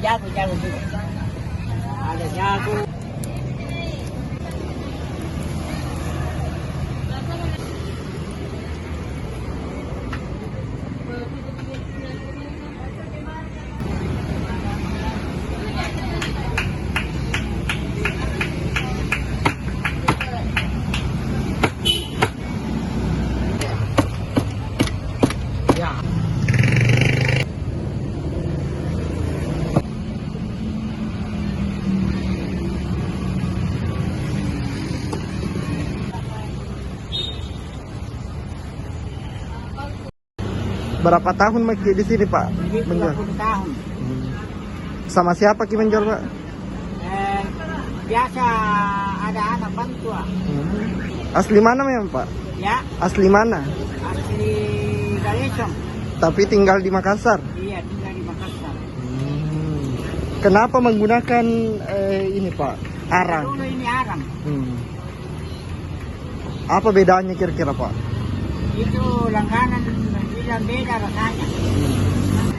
jago juga. Ada jago. Ya. Berapa tahun Maki di sini Pak? Ini Menjual. 30 tahun. Sama siapa Ki menjual Pak? Biasa ada anak bantu. Asli mana memang Pak? Ya, Asli mana? asli Galesong. Tapi tinggal di Makassar. Iya, tinggal di Makassar. Kenapa menggunakan ini Pak? Arang. Dulu ini arang. Apa bedanya kira-kira Pak? Itu langganan bilang beda rasanya.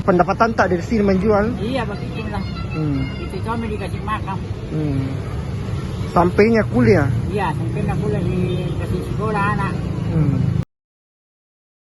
Pendapatan tak dari sini menjual? Iya, begitulah. Itu kami dikasih makan. Sampainya kuliah? Iya, sampai nak pula dikasih sekolah anak.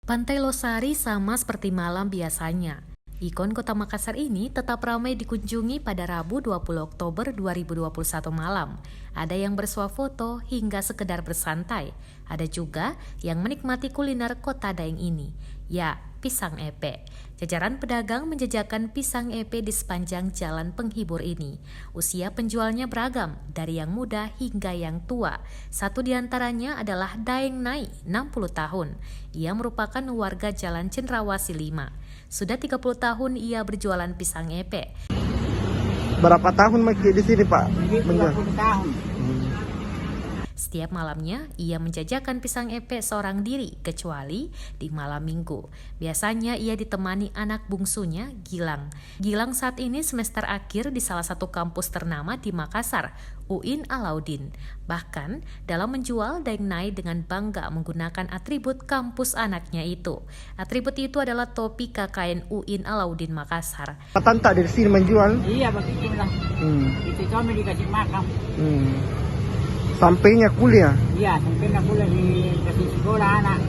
Pantai Losari sama seperti malam biasanya. Ikon Kota Makassar ini tetap ramai dikunjungi pada Rabu 20 Oktober 2021 malam. Ada yang bersuah foto hingga sekedar bersantai. Ada juga yang menikmati kuliner kota Daeng ini. Ya, pisang epe. Jajaran pedagang menjajakan pisang epe di sepanjang jalan penghibur ini. Usia penjualnya beragam, dari yang muda hingga yang tua. Satu di antaranya adalah Daeng Nai, 60 tahun. Ia merupakan warga Jalan Cendrawasih 5. Sudah 30 tahun ia berjualan pisang epe. Berapa tahun Maki di sini Pak? Ini 30 tahun. Setiap malamnya, ia menjajakan pisang epe seorang diri, kecuali di malam minggu. Biasanya ia ditemani anak bungsunya, Gilang. Gilang saat ini semester akhir di salah satu kampus ternama di Makassar, UIN Alauddin. Bahkan, dalam menjual Daeng Nai dengan bangga menggunakan atribut kampus anaknya itu. Atribut itu adalah topi KKN UIN Alauddin Makassar. Pendapatan tak dari sini menjual? Iya, begitulah. Itu kami dikasih makan. Sampainya kuliah? Iya, sampai nak pula dikasih sekolah anak.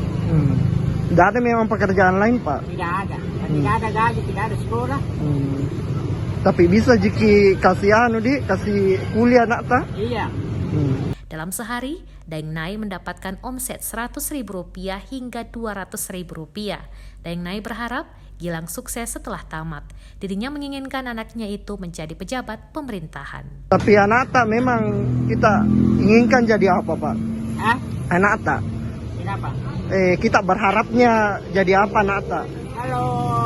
Tidak ada memang pekerjaan lain Pak? Tidak ada. Tidak ada gaji, tidak ada sekolah. Tapi bisa jika kasih kuliah nak tak? Iya. Dalam sehari, Daeng Nai mendapatkan omset Rp100.000 hingga Rp200.000. Daeng Nai berharap Gilang sukses setelah tamat. Dirinya menginginkan anaknya itu menjadi pejabat pemerintahan. Tapi anak tak memang kita inginkan jadi apa Pak? Hah? Anak tak? Kenapa? Kita berharapnya jadi apa anak tak? Kalau